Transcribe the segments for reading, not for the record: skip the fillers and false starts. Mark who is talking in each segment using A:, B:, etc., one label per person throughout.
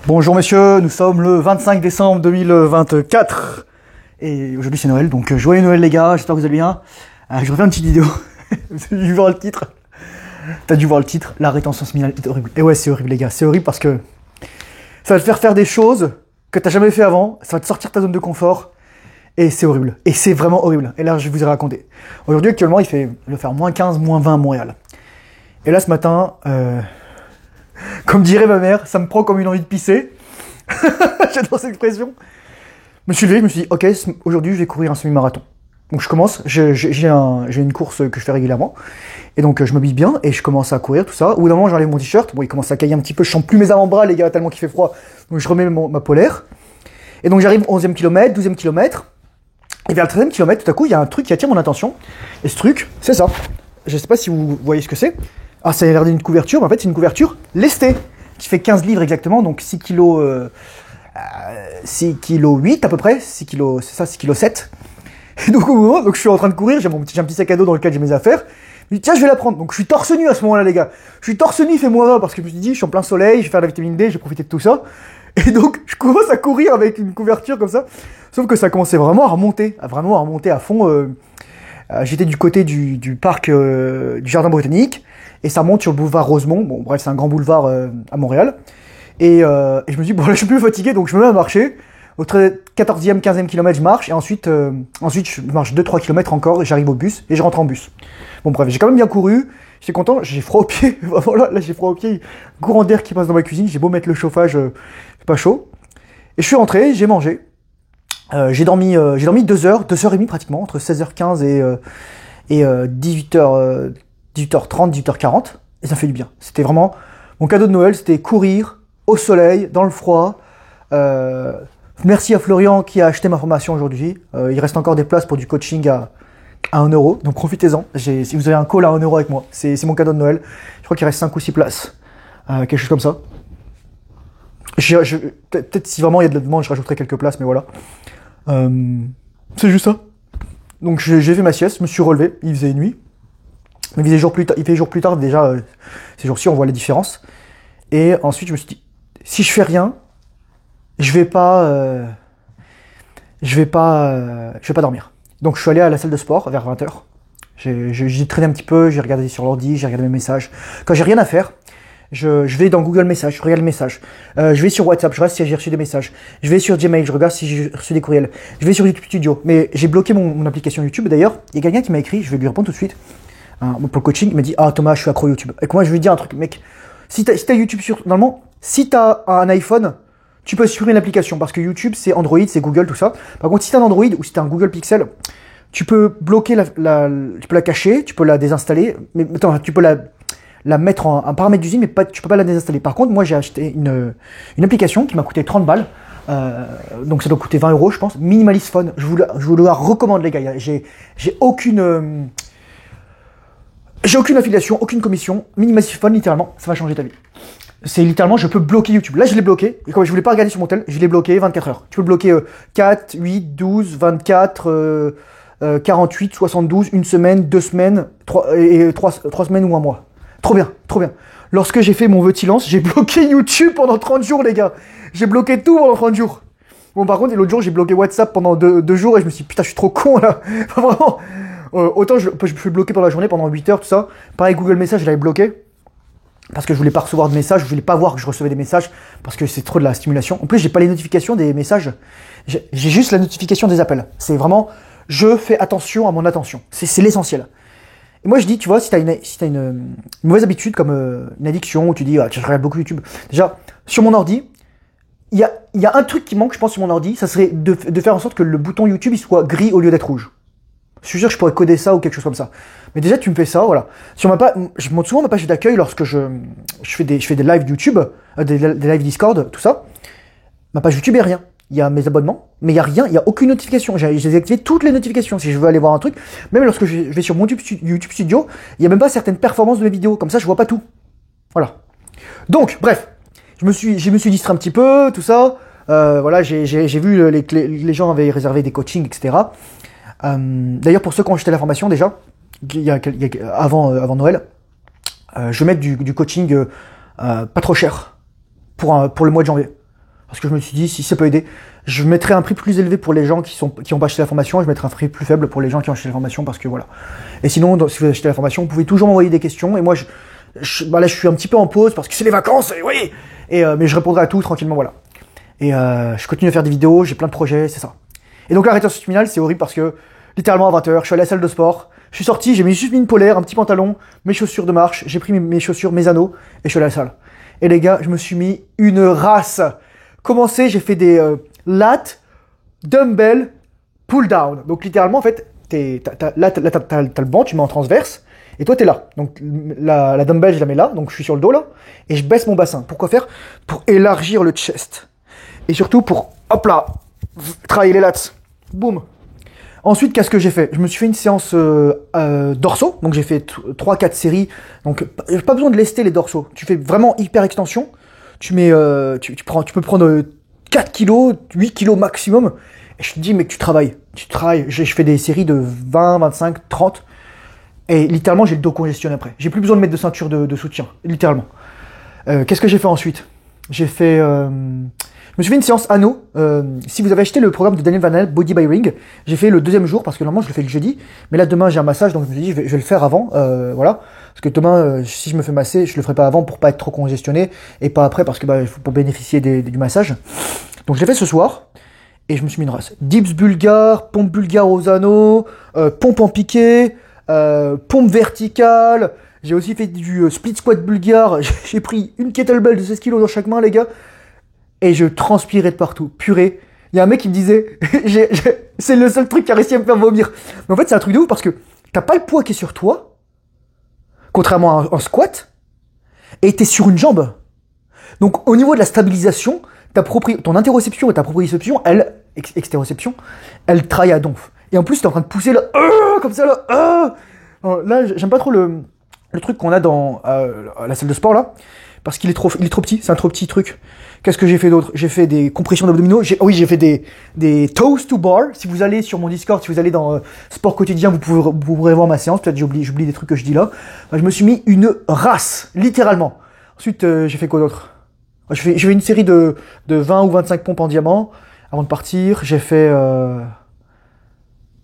A: Bonjour messieurs, nous sommes le 25 décembre 2024 et aujourd'hui c'est Noël, donc joyeux Noël les gars, j'espère que vous allez bien. Je refais une petite vidéo, vous avez dû voir le titre. T'as dû voir le titre, la rétention séminale est horrible. Et ouais, c'est horrible les gars, c'est horrible parce que ça va te faire des choses que t'as jamais fait avant, ça va te sortir de ta zone de confort et c'est horrible. Et c'est vraiment horrible. Et là je vous ai raconté. Aujourd'hui actuellement il va faire moins 15, moins 20 à Montréal. Et là ce matin, comme dirait ma mère, ça me prend comme une envie de pisser. J'adore cette expression. Je me suis levé, je me suis dit, ok, aujourd'hui je vais courir un semi-marathon. Donc je commence, j'ai une course que je fais régulièrement. Et donc je m'habille bien et je commence à courir, tout ça. Au bout d'un moment, j'enlève mon t-shirt. Bon, il commence à cailler un petit peu, je sens plus mes avant-bras, les gars, tellement qu'il fait froid. Donc je remets ma polaire. Et donc j'arrive au 11e kilomètre, 12e kilomètre. Et vers le 13e kilomètre, tout à coup, il y a un truc qui attire mon attention. Et ce truc, c'est ça. Je sais pas si vous voyez ce que c'est. Ah, ça a l'air d'une couverture, mais en fait, c'est une couverture lestée, qui fait 15 livres exactement, donc 6 kg, 6 kg 8 à peu près, 6 kg, c'est ça, 6 kg 7. Et donc, au moment, donc je suis en train de courir, j'ai un petit sac à dos dans lequel j'ai mes affaires. Je me dis, tiens, je vais la prendre. Donc, je suis torse nu à ce moment-là, les gars. Je suis torse nu, il fait moins 20, parce que je me suis dit, je suis en plein soleil, je vais faire de la vitamine D, je vais profiter de tout ça. Et donc, je commence à courir avec une couverture comme ça. Sauf que ça commençait vraiment à remonter à fond. J'étais du côté du parc du Jardin Botanique. Et ça monte sur le boulevard Rosemont. Bon, bref, c'est un grand boulevard à Montréal. Et je me dis, bon, là, je suis plus fatigué, donc je me mets à marcher. Au 14e, 15e kilomètre, je marche. Et ensuite je marche 2-3 kilomètres encore et j'arrive au bus et je rentre en bus. Bon, bref, j'ai quand même bien couru. J'étais content, j'ai froid aux pieds. Voilà, là, j'ai froid aux pieds. Courant d'air qui passe dans ma cuisine. J'ai beau mettre le chauffage, c'est pas chaud. Et je suis rentré, j'ai mangé. J'ai dormi 2 heures, 2h30 pratiquement, entre 16h15 et 18h30, 18h40, et ça fait du bien. C'était vraiment mon cadeau de Noël, c'était courir au soleil, dans le froid. Merci à Florian qui a acheté ma formation aujourd'hui. Il reste encore des places pour du coaching à 1 euro, donc profitez-en. Si vous avez un call à 1 euro avec moi, c'est mon cadeau de Noël. Je crois qu'il reste 5 ou 6 places, quelque chose comme ça. Peut-être si vraiment il y a de la demande, je rajouterai quelques places, mais voilà. C'est juste ça. Donc j'ai fait ma sieste, je me suis relevé, il faisait nuit. Il fait jour plus tard déjà, ces jours-ci on voit la différence. Et ensuite je me suis dit, si je fais rien, je vais pas dormir. Donc je suis allé à la salle de sport vers 20h. J'ai traîné un petit peu, j'ai regardé sur l'ordi, j'ai regardé mes messages. Quand j'ai rien à faire, je vais dans Google Messages, je regarde les messages. Je vais sur WhatsApp, je regarde si j'ai reçu des messages. Je vais sur Gmail, je regarde si j'ai reçu des courriels. Je vais sur YouTube Studio. Mais j'ai bloqué mon application YouTube. D'ailleurs, il y a quelqu'un qui m'a écrit, je vais lui répondre tout de suite. Pour le coaching, il m'a dit, ah Thomas, je suis accro YouTube. Et moi je lui dis un truc, mec, si t'as YouTube normalement, si t'as un iPhone, tu peux supprimer l'application parce que YouTube c'est Android, c'est Google, tout ça. Par contre, si t'as un Android ou si t'as un Google Pixel, tu peux bloquer tu peux la cacher, tu peux la désinstaller, mais attends, tu peux la mettre en paramètre d'usine, mais tu peux pas la désinstaller. Par contre, moi j'ai acheté une application qui m'a coûté 30 balles. Donc ça doit coûter 20 euros, je pense. Minimalist Phone. Je vous la recommande, les gars. J'ai aucune affiliation, aucune commission. Minimalist Phone, littéralement, ça va changer ta vie. C'est littéralement, je peux bloquer YouTube. Là, je l'ai bloqué. Et comme je voulais pas regarder sur mon tel, je l'ai bloqué 24 heures. Tu peux le bloquer 4, 8, 12, 24, 48, 72, une semaine, 2 semaines, 3 semaines ou un mois. Trop bien, trop bien. Lorsque j'ai fait mon vœu de silence, j'ai bloqué YouTube pendant 30 jours, les gars. J'ai bloqué tout pendant 30 jours. Bon, par contre, l'autre jour, j'ai bloqué WhatsApp pendant 2 jours et je me suis dit, putain, je suis trop con, là. Vraiment. Autant je peux le bloquer pendant la journée, pendant 8 heures, tout ça. Pareil, Google Messages, je l'avais bloqué. Parce que je voulais pas recevoir de messages, je voulais pas voir que je recevais des messages. Parce que c'est trop de la stimulation. En plus, j'ai pas les notifications des messages. J'ai juste la notification des appels. C'est vraiment, je fais attention à mon attention. C'est l'essentiel. Et moi je dis, tu vois, si t'as une mauvaise habitude comme une addiction où tu dis, ah, je regarde beaucoup YouTube. Déjà, sur mon ordi, il y a un truc qui manque, je pense, sur mon ordi, ça serait de faire en sorte que le bouton YouTube il soit gris au lieu d'être rouge. Je suis sûr que je pourrais coder ça ou quelque chose comme ça. Mais déjà, tu me fais ça, voilà. Sur je monte souvent ma page d'accueil lorsque je fais des lives YouTube, des lives Discord, tout ça. Ma page YouTube est rien. Il y a mes abonnements, mais il y a rien, il y a aucune notification. J'ai désactivé toutes les notifications. Si je veux aller voir un truc, même lorsque je vais sur mon YouTube Studio, il y a même pas certaines performances de mes vidéos. Comme ça, je vois pas tout. Voilà. Donc, bref, je me suis distrait un petit peu, tout ça. Voilà, j'ai vu les gens avaient réservé des coachings, etc. D'ailleurs, pour ceux qui ont acheté la formation déjà, avant Noël, je vais mettre du coaching pas trop cher pour le mois de janvier. parce que je me suis dit, si ça peut aider, je mettrai un prix plus élevé pour les gens qui ont pas acheté la formation, et je mettrai un prix plus faible pour les gens qui ont acheté la formation, parce que voilà. Et sinon, si vous avez acheté la formation, vous pouvez toujours m'envoyer des questions, et moi, bah là, je suis un petit peu en pause, parce que c'est les vacances, et oui, mais je répondrai à tout tranquillement, voilà. Et je continue à faire des vidéos, j'ai plein de projets, c'est ça. Et donc la rétention terminale, c'est horrible parce que, littéralement à 20h, je suis allé à la salle de sport, je suis sorti, j'ai juste mis une polaire, un petit pantalon, mes chaussures de marche, j'ai pris mes chaussures, mes anneaux, et je suis allé à la salle. Et les gars, je me suis mis une race. Commencé, j'ai fait des lats, dumbbell, pull down. Donc littéralement, en fait, t'as le banc, tu mets en transverse, et toi t'es là. Donc la dumbbell, je la mets là, donc je suis sur le dos là, et je baisse mon bassin. Pourquoi faire? Pour élargir le chest. Et surtout pour, hop là, travailler les lats. Boum. Ensuite, qu'est-ce que j'ai fait? Je me suis fait une séance dorsaux, donc j'ai fait 3-4 séries. Donc pas besoin de lester les dorsaux. Tu fais vraiment hyper extension. Tu mets, tu peux prendre 4 kilos, 8 kilos maximum. Et je te dis, mec, tu travailles. Je fais des séries de 20, 25, 30. Et littéralement, j'ai le dos congestionné après. J'ai plus besoin de mettre de ceinture de soutien, littéralement. Qu'est-ce que j'ai fait ensuite? J'ai fait... Je me suis fait une séance anneau. Si vous avez acheté le programme de Daniel Vanel, Body by Ring, j'ai fait le deuxième jour parce que normalement je le fais le jeudi. Mais là demain j'ai un massage donc je me suis dit je vais le faire avant. Voilà. Parce que demain si je me fais masser, je le ferai pas avant pour pas être trop congestionné et pas après parce que bah, pour bénéficier du massage. Donc je l'ai fait ce soir et je me suis mis une race. Dips bulgare, pompe bulgare aux anneaux, pompe en piqué, pompe verticale. J'ai aussi fait du split squat bulgare. J'ai pris une kettlebell de 16 kg dans chaque main les gars. Et je transpirais de partout. Purée. Il y a un mec qui me disait, c'est le seul truc qui a réussi à me faire vomir. Mais en fait, c'est un truc de ouf parce que t'as pas le poids qui est sur toi, contrairement à un squat, et t'es sur une jambe. Donc, au niveau de la stabilisation, ton interoception et ta proprioception, extéroception, elle travaille à donf. Et en plus, t'es en train de pousser là, comme ça là, là, j'aime pas trop le truc qu'on a dans la salle de sport là, parce qu'il est trop petit, c'est un trop petit truc. Qu'est-ce que j'ai fait d'autre? J'ai fait des compressions d'abdominaux. J'ai fait des toes to bar. Si vous allez sur mon Discord, si vous allez dans Sport Quotidien, vous pourrez voir ma séance. Peut-être j'oublie des trucs que je dis là. Je me suis mis une race, littéralement. Ensuite, j'ai fait quoi d'autre? J'ai fait une série de 20 ou 25 pompes en diamant avant de partir. J'ai fait...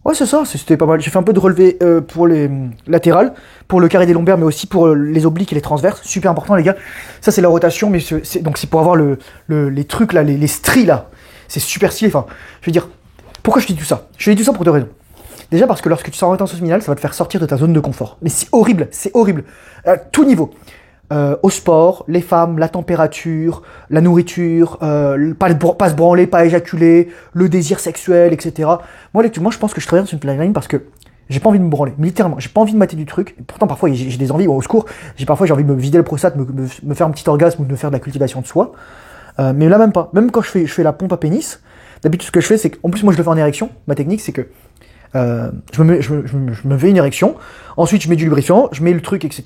A: Ouais, c'est ça, c'était pas mal. J'ai fait un peu de relevé pour les latérales, pour le carré des lombaires, mais aussi pour les obliques et les transverses. Super important, les gars. Ça, c'est la rotation, mais donc c'est pour avoir les trucs là, les stries là. C'est super stylé. Enfin, je veux dire, pourquoi je te dis tout ça? Je te dis tout ça pour deux raisons. Déjà parce que lorsque tu sors en rétention terminale, ça va te faire sortir de ta zone de confort. Mais c'est horrible, à tout niveau. Au sport, les femmes, la température, la nourriture, pas se branler, pas éjaculer, le désir sexuel, etc. Moi, je pense que je travaille sur une planning parce que j'ai pas envie de me branler, mais littéralement, j'ai pas envie de mater du truc. Et pourtant, parfois, j'ai des envies, au secours, parfois j'ai envie de me vider le prostate, me faire un petit orgasme ou de me faire de la cultivation de soi. Mais là, même pas. Même quand je fais la pompe à pénis, d'habitude, ce que je fais, c'est qu'en plus, moi, je le fais en érection. Ma technique, c'est que je me fais une érection, ensuite je mets du lubrifiant, je mets le truc, etc.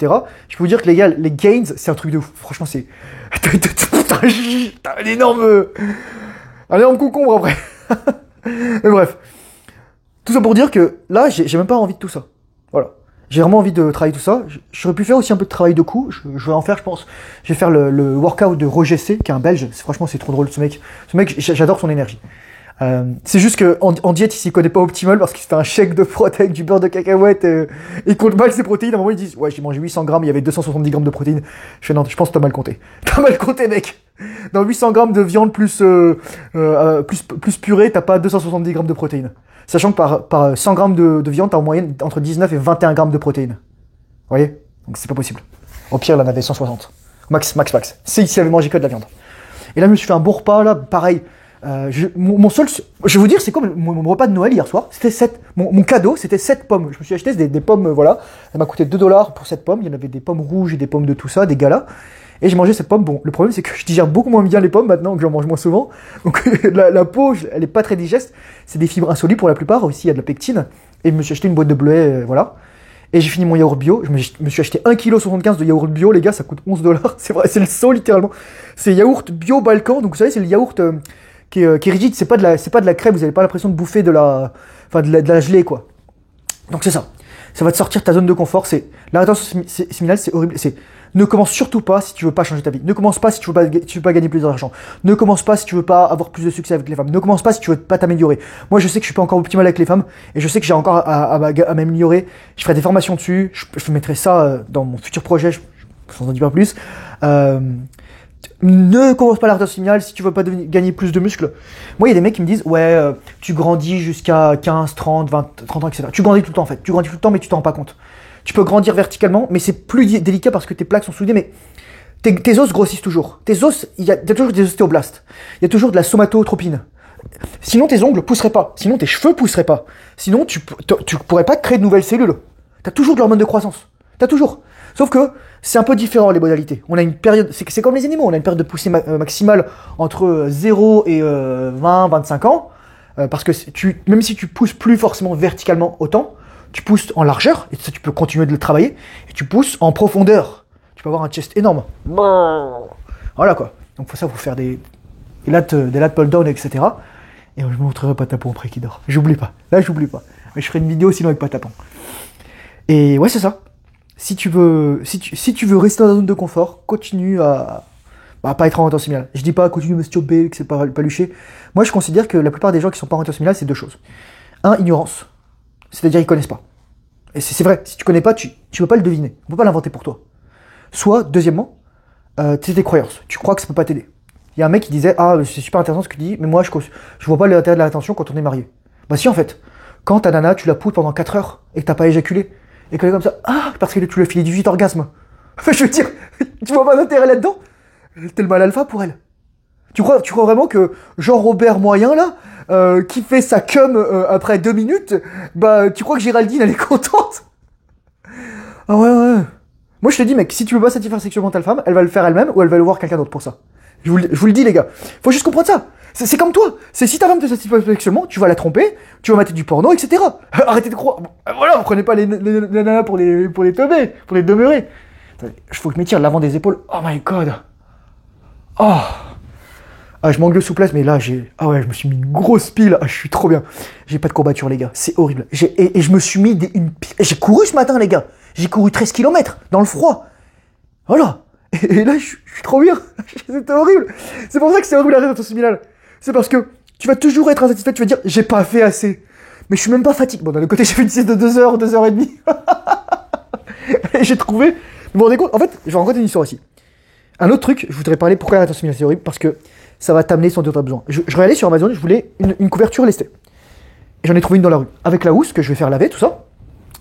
A: Je peux vous dire que les gars, les gains, c'est un truc de ouf. Franchement, c'est... T'as un énorme concombre après. Mais bref. Tout ça pour dire que là, j'ai même pas envie de tout ça. Voilà. J'ai vraiment envie de travailler tout ça. J'aurais pu faire aussi un peu de travail de cou. Je vais en faire, je pense. Je vais faire le workout de Roger C, qui est un Belge. Franchement, c'est trop drôle, ce mec. Ce mec, j'adore son énergie. C'est juste qu'en diète, il s'y connaît pas optimal parce qu'il se fait un shake de protéines avec du beurre de cacahuète et il compte mal ses protéines. À un moment, ils disent, ouais, j'ai mangé 800 grammes, il y avait 270 grammes de protéines. Je fais, non, je pense que t'as mal compté. T'as mal compté, mec. Dans 800 grammes de viande plus purée, t'as pas 270 grammes de protéines. Sachant que par 100 grammes de viande, t'as en moyenne entre 19 et 21 grammes de protéines. Vous voyez? Donc c'est pas possible. Au pire, il en avait 160. Max. C'est ici, il avait mangé que de la viande. Et là, je me suis fait un bon repas, là, pareil. Mon seul, je vais vous dire, c'est quoi mon repas de Noël hier soir? C'était mon cadeau, c'était 7 pommes. Je me suis acheté des pommes, voilà. Ça m'a coûté 2 $ pour 7 pommes. Il y en avait des pommes rouges et des pommes de tout ça, des galas. Et j'ai mangé cette pomme. Bon, le problème, c'est que je digère beaucoup moins bien les pommes maintenant que j'en mange moins souvent. Donc, la peau, elle est pas très digeste. C'est des fibres insolubles pour la plupart. Aussi, il y a de la pectine. Et je me suis acheté une boîte de bleuets, voilà. Et j'ai fini mon yaourt bio. Je me suis acheté 1,75 kg de yaourt bio, les gars, ça coûte 11 $. C'est vrai, c'est le saut, littéralement. C'est yaourt bio Balkan. Donc, vous savez, c'est le yaourt qui est rigide. C'est pas de la crème. Vous avez pas l'impression de bouffer de la gelée, quoi. Donc, c'est ça. Ça va te sortir de ta zone de confort. La rétention séminale, c'est horrible. Ne commence surtout pas si tu veux pas changer ta vie. Ne commence pas si tu veux pas gagner plus d'argent. Ne commence pas si tu veux pas avoir plus de succès avec les femmes. Ne commence pas si tu veux pas t'améliorer. Moi, je sais que je suis pas encore optimal avec les femmes et je sais que j'ai encore à m'améliorer. Je ferai des formations dessus. Je mettrai ça dans mon futur projet. Je n'en dis pas plus. Ne commence pas l'art signal si tu veux pas gagner plus de muscles. Moi, il y a des mecs qui me disent, ouais, tu grandis jusqu'à 15, 30, 20, 30 ans, etc. Tu grandis tout le temps, en fait. Tu grandis tout le temps, mais tu t'en rends pas compte. Tu peux grandir verticalement, mais c'est plus délicat parce que tes plaques sont soudées, mais tes os grossissent toujours. Tes os, il y a toujours des ostéoblastes. Il y a toujours de la somatotropine. Sinon, tes ongles pousseraient pas. Sinon, tes cheveux pousseraient pas. Sinon, tu pourrais pas créer de nouvelles cellules. T'as toujours de l'hormone de croissance. T'as toujours. Sauf que c'est un peu différent les modalités. On a une période, c'est comme les animaux, on a une période de poussée maximale entre 0 et 20, 25 ans. Parce que même si tu pousses plus forcément verticalement autant, tu pousses en largeur, et ça tu peux continuer de le travailler, et tu pousses en profondeur. Tu peux avoir un chest énorme. Voilà quoi. Donc pour ça, il faut faire des lattes pull down, etc. Et je vous montrerai Patapon après qui dort. J'oublie pas. Là, j'oublie pas. Mais je ferai une vidéo sinon avec Patapon. Et ouais, c'est ça. Si tu veux rester dans la zone de confort, continue à pas être en orientation séminale. Je dis pas continue à masturber, que c'est pas luché. Moi, je considère que la plupart des gens qui sont pas en orientation séminale, c'est deux choses. Un, ignorance. C'est-à-dire ils connaissent pas. Et c'est vrai, si tu connais pas, tu peux pas le deviner. On peut pas l'inventer pour toi. Soit, deuxièmement, c'est des croyances. Tu crois que ça peut pas t'aider. Il y a un mec qui disait, ah, c'est super intéressant ce que tu dis, mais moi, je vois pas l'intérêt de l'attention quand on est marié. Bah si, en fait. Quand ta nana, tu la poudres pendant 4 heures et que t'as pas éjaculé, et qu'elle est comme ça, ah, parce que tu lui as filé 18 orgasmes. Enfin, je veux dire, tu vois pas d'intérêt là-dedans? T'es le mal alpha pour elle. Tu crois vraiment que Jean-Robert Moyen, là, qui fait sa cum après 2 minutes, bah, tu crois que Géraldine, elle est contente? Ah ouais. Moi, je te dis, mec, si tu veux pas satisfaire sexuellement ta femme, elle va le faire elle-même ou elle va le voir quelqu'un d'autre pour ça. Je vous le dis, les gars. Faut juste comprendre ça. C'est comme toi. C'est si ta femme te satisfait sexuellement, tu vas la tromper, tu vas mater du porno, etc. Arrêtez de croire. Voilà, vous prenez pas les nanas pour les teubés, pour les demeurer. Il faut que je m'étire l'avant des épaules. Oh my god. Oh. Ah, je manque de souplesse, mais là, je me suis mis une grosse pile. Ah, je suis trop bien. J'ai pas de courbature, les gars. C'est horrible. Et je me suis mis j'ai couru ce matin, les gars. J'ai couru 13 km dans le froid. Voilà. Et là, je suis trop bien. C'était horrible. C'est pour ça que c'est horrible la rétention séminale. C'est parce que tu vas toujours être insatisfait. Tu vas dire, j'ai pas fait assez. Mais je suis même pas fatigué. Bon, d'un autre côté, j'ai fait une sieste de 2 heures, 2 heures et demie. Et j'ai trouvé. Vous vous rendez compte? En fait, je vais raconter une histoire aussi. Un autre truc, je voudrais parler pourquoi la rétention séminale c'est horrible. Parce que ça va t'amener sans doute à besoin. Je regardais sur Amazon, je voulais une couverture lestée. Et j'en ai trouvé une dans la rue. Avec la housse que je vais faire laver, tout ça.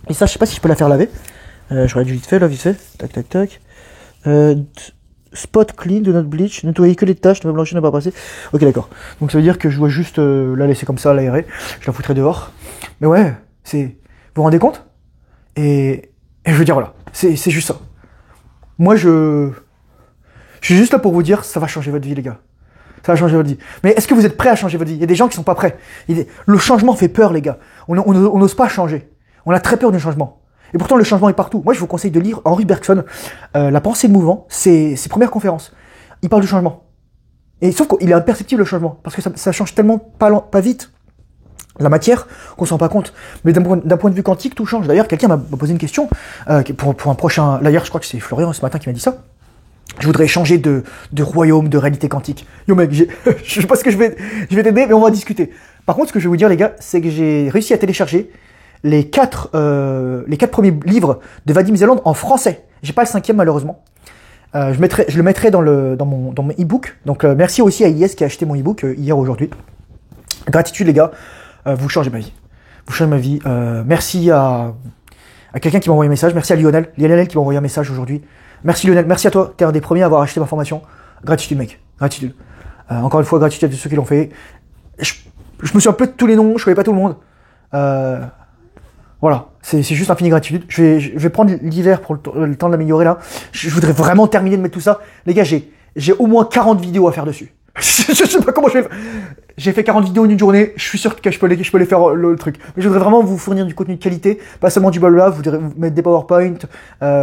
A: Et ça, je sais pas si je peux la faire laver. Je regarde vite fait, là, vite fait. Tac, tac, tac. Spot clean, do not bleach, nettoyer que les taches, ne pas blanchir, ne pas passer. Ok, d'accord. Donc ça veut dire que je dois juste la laisser comme ça, l'aérer. Je la foutrai dehors. Mais ouais, vous vous rendez compte? Et je veux dire, voilà, c'est juste ça. Moi, je suis juste là pour vous dire, ça va changer votre vie, les gars. Ça va changer votre vie. Mais est-ce que vous êtes prêts à changer votre vie? Il y a des gens qui sont pas prêts. Le changement fait peur, les gars. On n'ose pas changer. On a très peur du changement. Et pourtant, le changement est partout. Moi, je vous conseille de lire Henri Bergson, La pensée de mouvement, ses premières conférences. Il parle du changement. Et sauf qu'il est imperceptible, le changement, parce que ça change tellement pas vite la matière qu'on s'en rend pas compte. Mais d'un point de vue quantique, tout change. D'ailleurs, quelqu'un m'a posé une question pour un prochain... D'ailleurs, je crois que c'est Florian ce matin qui m'a dit ça. Je voudrais changer de royaume, de réalité quantique. Yo mec, je sais pas ce que je vais t'aider, mais on va discuter. Par contre, ce que je vais vous dire, les gars, c'est que j'ai réussi à télécharger les 4 premiers livres de Vadim Zeland en français. J'ai pas le 5e malheureusement. Je le mettrai dans mon e-book. Donc merci aussi à IS qui a acheté mon e-book hier aujourd'hui. Gratitude les gars, vous changez ma vie. Vous changez ma vie. Merci à quelqu'un qui m'a envoyé un message. Merci à Lionel qui m'a envoyé un message aujourd'hui. Merci Lionel, merci à toi. T'es un des premiers à avoir acheté ma formation. Gratitude mec, gratitude. Encore une fois, gratitude à tous ceux qui l'ont fait. Je me suis un peu de tous les noms, je connais pas tout le monde. Voilà, c'est juste infini gratitude. Je vais prendre l'hiver pour le temps de l'améliorer là. Je voudrais vraiment terminer de mettre tout ça. Les gars, j'ai au moins 40 vidéos à faire dessus. Je sais pas comment je vais faire. J'ai fait 40 vidéos en une journée. Je suis sûr que je peux les faire le truc. Mais je voudrais vraiment vous fournir du contenu de qualité, pas seulement du blabla. Vous voudrais vous mettre des PowerPoint,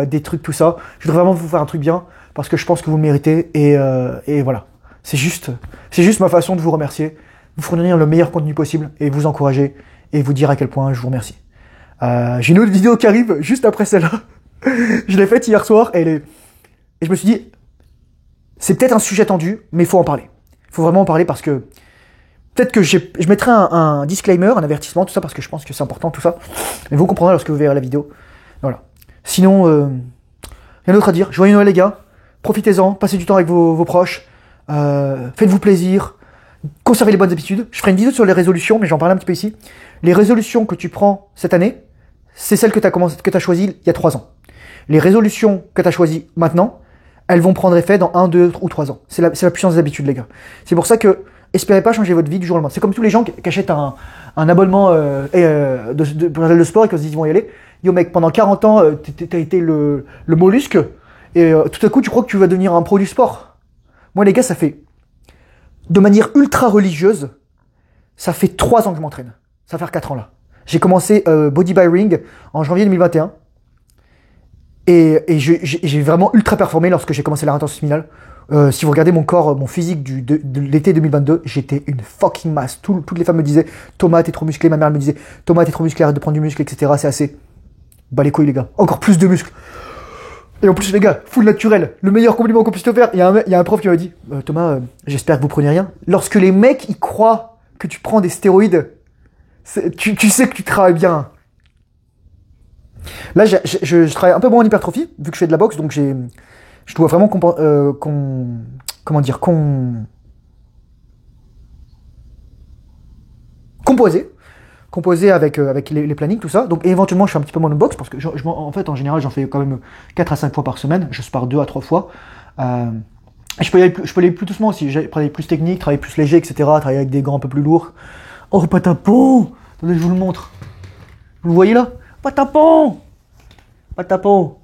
A: des trucs, tout ça. Je voudrais vraiment vous faire un truc bien parce que je pense que vous le méritez. Et voilà, c'est juste ma façon de vous remercier, vous fournir le meilleur contenu possible et vous encourager et vous dire à quel point je vous remercie. J'ai une autre vidéo qui arrive juste après celle-là. Je l'ai faite hier soir et Et je me suis dit, c'est peut-être un sujet tendu, mais il faut en parler. Il faut vraiment en parler parce que peut-être que je mettrai un disclaimer, un avertissement, tout ça, parce que je pense que c'est important, tout ça. Mais vous comprendrez lorsque vous verrez la vidéo. Voilà. Sinon, rien d'autre à dire. Joyeux Noël, les gars. Profitez-en, passez du temps avec vos proches. Faites-vous plaisir. Conservez les bonnes habitudes. Je ferai une vidéo sur les résolutions, mais j'en parle un petit peu ici. Les résolutions que tu prends cette année, c'est celles que tu as choisies il y a 3 ans. Les résolutions que tu as choisies maintenant, elles vont prendre effet dans 1, 2 ou 3 ans. C'est la puissance des habitudes, les gars. C'est pour ça que espérez pas changer votre vie du jour au lendemain. C'est comme tous les gens qui achètent un abonnement pour le sport et qui se disent qu'ils vont y aller. Yo mec, pendant 40 ans, t'as été le mollusque et tout à coup tu crois que tu vas devenir un pro du sport. Moi les gars, ça fait de manière ultra religieuse, ça fait 3 ans que je m'entraîne. Ça va faire 4 ans là. J'ai commencé Body by Ring en janvier 2021. Et j'ai vraiment ultra performé lorsque j'ai commencé la rétention spinale. Si vous regardez mon corps, mon physique de l'été 2022, j'étais une fucking masse. Toutes les femmes me disaient Thomas, t'es trop musclé. Ma mère me disait Thomas, t'es trop musclé, arrête de prendre du muscle, etc. C'est assez. Bah les couilles, les gars. Encore plus de muscles. Et en plus, les gars, full naturel. Le meilleur compliment qu'on puisse te faire. Il y a un prof qui m'a dit Thomas, j'espère que vous prenez rien. Lorsque les mecs ils croient que tu prends des stéroïdes, tu sais que tu travailles bien. Là, je travaille un peu moins en hypertrophie, vu que je fais de la boxe, donc je dois vraiment composer avec les plannings, tout ça. Donc éventuellement, je fais un petit peu moins de boxe, parce que en fait, en général, j'en fais quand même 4 à 5 fois par semaine. Je spare 2 à 3 fois. Je peux aller plus doucement aussi. Je peux aller plus technique, travailler plus léger, etc. Travailler avec des gants un peu plus lourds. Oh, patapon! Attendez, je vous le montre. Vous le voyez là? Patapon! Patapon!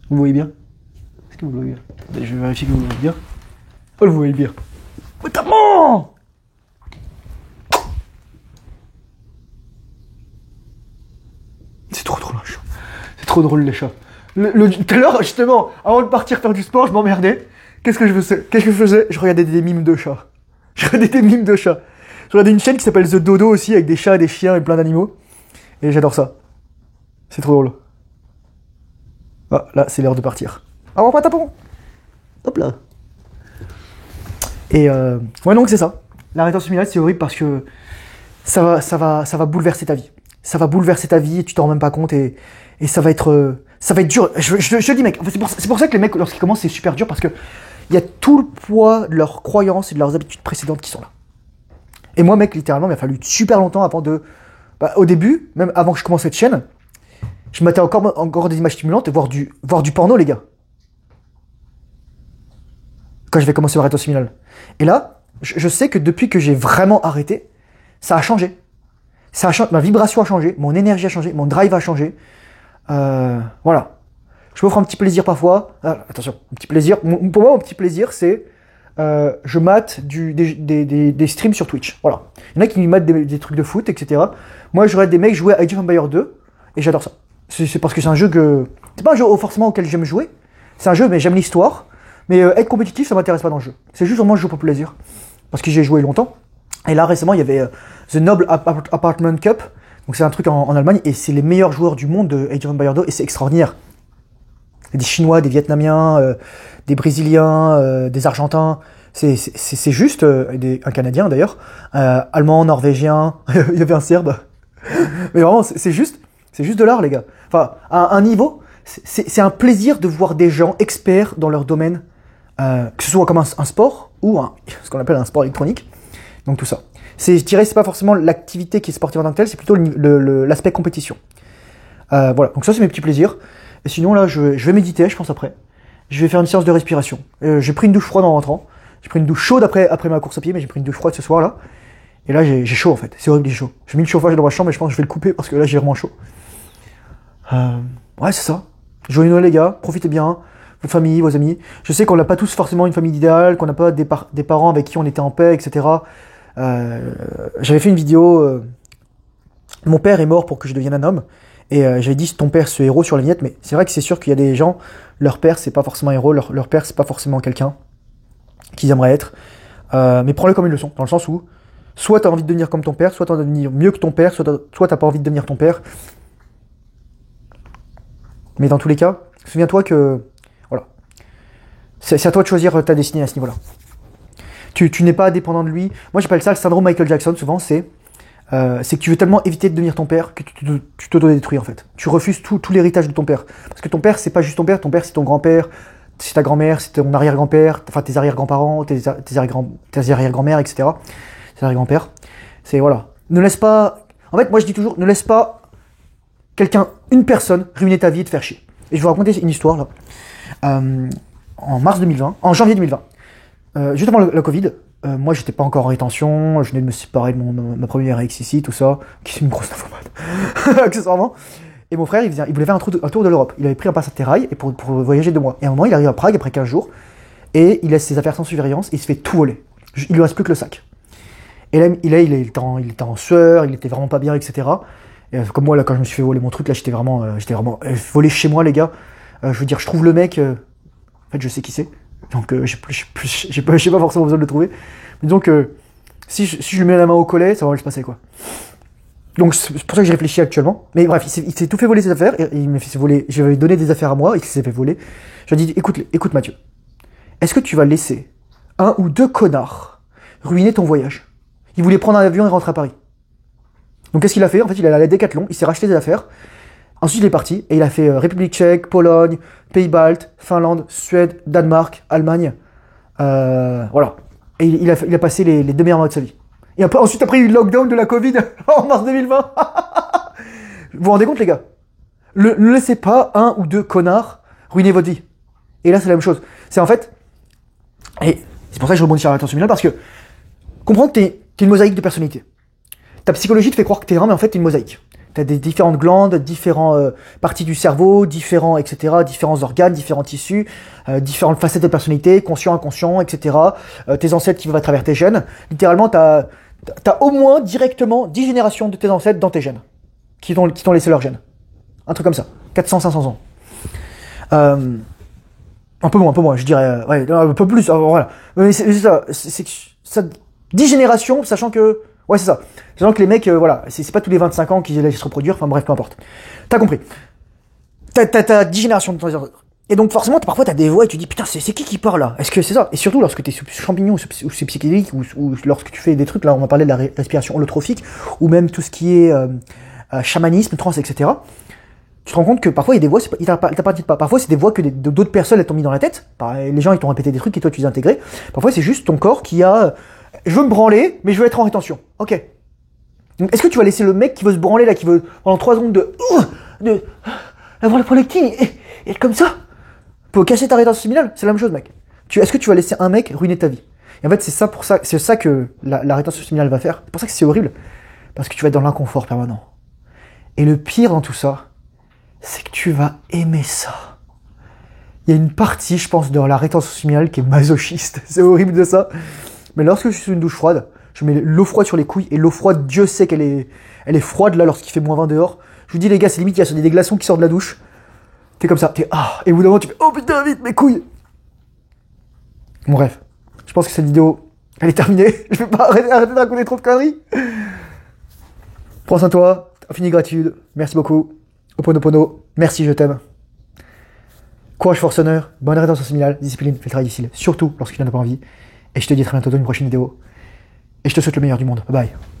A: Vous le voyez bien? Est-ce que vous le voyez bien? Attendez, je vais vérifier que vous le voyez bien. Oh, vous le voyez bien. Patapon! C'est trop drôle, un chat. C'est trop drôle, les chats. Tout à l'heure, justement, avant de partir faire du sport, je m'emmerdais. Qu'est-ce que je faisais? Je regardais des mimes de chats. Je regardais une chaîne qui s'appelle The Dodo aussi, avec des chats, des chiens et plein d'animaux. Et j'adore ça. C'est trop drôle. Ah, là, c'est l'heure de partir. Au revoir, patapon! Hop là. Et ouais, donc c'est ça. La rétention spinale, c'est horrible parce que ça va bouleverser ta vie. Ça va bouleverser ta vie et tu t'en rends même pas compte et ça va être dur. Je dis mec, c'est pour ça que les mecs lorsqu'ils commencent c'est super dur parce que il y a tout le poids de leurs croyances et de leurs habitudes précédentes qui sont là. Et moi mec, littéralement, il m'a fallu super longtemps avant au début, même avant que je commence cette chaîne, je m'attendais encore des images stimulantes et voir du porno les gars. Quand je vais commencer ma rétention spinale. Et là, je sais que depuis que j'ai vraiment arrêté, ça a changé. Ma vibration a changé, mon énergie a changé, mon drive a changé. Voilà. Je m'offre un petit plaisir parfois. Attention, un petit plaisir. Pour moi, mon petit plaisir, c'est je mate des streams sur Twitch. Voilà. Il y en a qui matent des trucs de foot, etc. Moi, je regarde des mecs jouer à Age of Empires 2 et j'adore ça. C'est parce que c'est un jeu que... C'est pas un jeu forcément auquel j'aime jouer. C'est un jeu, mais j'aime l'histoire. Mais être compétitif, ça m'intéresse pas dans le jeu. C'est juste vraiment je joue pour plaisir. Parce que j'ai joué longtemps. Et là, récemment, il y avait The Noble Apartment Cup. Donc c'est un truc en Allemagne. Et c'est les meilleurs joueurs du monde de Age of Empires 2. Et c'est extraordinaire. Il y a des Chinois, des Vietnamiens, des Brésiliens, des Argentins. C'est juste... un Canadien d'ailleurs. Allemand, Norvégien. Il y avait un Serbe. Mais vraiment, c'est juste de l'art, les gars. Enfin, à un niveau... C'est un plaisir de voir des gens experts dans leur domaine, que ce soit comme un sport ou ce qu'on appelle un sport électronique. Donc tout ça. Je dirais c'est pas forcément l'activité qui est sportive en tant que telle, c'est plutôt l'aspect compétition. Voilà, donc ça c'est mes petits plaisirs. Et sinon là, je vais méditer, je pense après. Je vais faire une séance de respiration. J'ai pris une douche froide en rentrant. J'ai pris une douche chaude après ma course à pied, mais j'ai pris une douche froide ce soir là. Et là j'ai chaud en fait, c'est horrible, j'ai chaud. J'ai mis le chauffage dans ma chambre, mais je pense que je vais le couper parce que là j'ai vraiment chaud. Ouais, c'est ça. Joyeux Noël les gars, profitez bien, votre famille, vos amis. Je sais qu'on n'a pas tous forcément une famille idéale, qu'on n'a pas des parents avec qui on était en paix, etc. J'avais fait une vidéo, mon père est mort pour que je devienne un homme, et j'avais dit ton père ce héros sur la vignette, mais c'est vrai que c'est sûr qu'il y a des gens, leur père c'est pas forcément un héros, leur père c'est pas forcément quelqu'un qu'ils aimeraient être. Mais prends-le comme une leçon, dans le sens où soit t'as envie de devenir comme ton père, soit t'as envie de devenir mieux que ton père, soit t'as pas envie de devenir ton père. Mais dans tous les cas, souviens-toi que voilà, c'est à toi de choisir ta destinée à ce niveau-là. Tu n'es pas dépendant de lui. Moi j'appelle ça le syndrome Michael Jackson, souvent, c'est que tu veux tellement éviter de devenir ton père que tu t'auto-détruis en fait. Tu refuses tout l'héritage de ton père. Parce que ton père, c'est pas juste ton père c'est ton grand-père, c'est ta grand-mère, c'est ton arrière-grand-père, enfin tes arrière-grands-parents, tes arrière-grand-mères, etc. Tes arrière-grands-pères. C'est voilà. Ne laisse pas. En fait, moi je dis toujours, ne laisse pas une personne, ruiner ta vie et te faire chier. Et je vais vous raconter une histoire là. En janvier 2020, juste avant le Covid, moi j'étais pas encore en rétention, je venais de me séparer de ma première ex ici, tout ça, qui est une grosse nymphomane, accessoirement. Et mon frère, il voulait faire un tour de l'Europe. Il avait pris un passe Interrail et pour voyager 2 mois. Et à un moment, il arrive à Prague après 15 jours, et il laisse ses affaires sans surveillance, et il se fait tout voler. Il lui reste plus que le sac. Et là, il était en sueur, il était vraiment pas bien, etc. Et comme moi, là, quand je me suis fait voler mon truc, là, j'étais vraiment volé chez moi, les gars. Je veux dire, je trouve le mec, en fait, je sais qui c'est. Donc, j'ai pas forcément besoin de le trouver. Mais donc, si je lui mets la main au collet, ça va mal se passer, quoi. Donc, c'est pour ça que je réfléchis actuellement. Mais bref, il s'est tout fait voler ses affaires. Et il m'a fait voler. Je lui avais donné des affaires à moi et il s'est fait voler. Je lui ai dit, écoute, Mathieu. Est-ce que tu vas laisser 1 ou 2 connards ruiner ton voyage? Il voulait prendre un avion et rentrer à Paris. Donc, qu'est-ce qu'il a fait? En fait, il est allé à la Décathlon. Il s'est racheté des affaires. Ensuite, il est parti et il a fait République tchèque, Pologne, Pays-Baltes, Finlande, Suède, Danemark, Allemagne. Voilà. Et il a passé les 2 meilleurs mois de sa vie. Et ensuite, après, il y a eu le lockdown de la Covid en mars 2020. Vous vous rendez compte, les gars? Ne laissez pas 1 ou 2 connards ruiner votre vie. Et là, c'est la même chose. C'est en fait... Et c'est pour ça que je rebondis sur la rétention familiale, parce que comprends que t'es une mosaïque de personnalité. Ta psychologie te fait croire que t'es un, mais en fait, t'es une mosaïque. T'as des différentes glandes, différentes parties du cerveau, différents, etc., différents organes, différents tissus, différentes facettes de personnalité, conscient, inconscient, etc. Tes ancêtres qui vont à travers tes gènes. Littéralement, t'as au moins directement 10 générations de tes ancêtres dans tes gènes, qui t'ont laissé leurs gènes. Un truc comme ça. 400, 500 ans. Un peu moins, je dirais. Ouais, un peu plus, voilà. Mais c'est ça. Ça 10 générations, sachant que... Ouais, c'est ça. Sachant que les mecs, voilà, c'est pas tous les 25 ans qu'ils laissent se reproduire, enfin bref, peu importe. T'as compris. T'as 10 générations de temps. Et donc forcément, parfois t'as des voix et tu dis, putain, c'est qui parle là? Est-ce que c'est ça? Et surtout lorsque t'es sous champignon ou c'est psychédélique, ou lorsque tu fais des trucs, là on va parler de la respiration holotrophique, ou même tout ce qui est chamanisme, trance, etc. Tu te rends compte que parfois il y a des voix, ils t'appartiennent pas. Parfois c'est des voix que d'autres personnes elles t'ont mis dans la tête. Les gens ils t'ont répété des trucs et toi tu les as intégrés. Parfois c'est juste ton corps qui a... Je veux me branler, mais je veux être en rétention. Ok. Donc, est-ce que tu vas laisser le mec qui veut se branler, là, qui veut, pendant 3 secondes avoir le prolactine et être comme ça, pour casser ta rétention familiale? C'est la même chose, mec. Est-ce que tu vas laisser un mec ruiner ta vie? Et en fait, c'est ça que la rétention familiale va faire. C'est pour ça que c'est horrible. Parce que tu vas être dans l'inconfort permanent. Et le pire dans tout ça, c'est que tu vas aimer ça. Il y a une partie, je pense, dans la rétention familiale qui est masochiste. C'est horrible de ça. Mais lorsque je suis sous une douche froide, je mets l'eau froide sur les couilles, et l'eau froide, Dieu sait qu'elle est froide là lorsqu'il fait -20 dehors. Je vous dis les gars, c'est limite, il y a des glaçons qui sortent de la douche. T'es comme ça, et au bout d'un moment tu fais, oh putain, vite, mes couilles. Bon bref, je pense que cette vidéo, elle est terminée. Je vais pas arrêter de raconter trop de conneries. Prends soin de toi, infinie gratitude, merci beaucoup. Oponopono, merci, je t'aime. Courage, force, honneur, bonne rétention familiale, discipline, fais le travail difficile, surtout lorsqu'il n'en a pas envie. Et je te dis à très bientôt dans une prochaine vidéo. Et je te souhaite le meilleur du monde. Bye bye.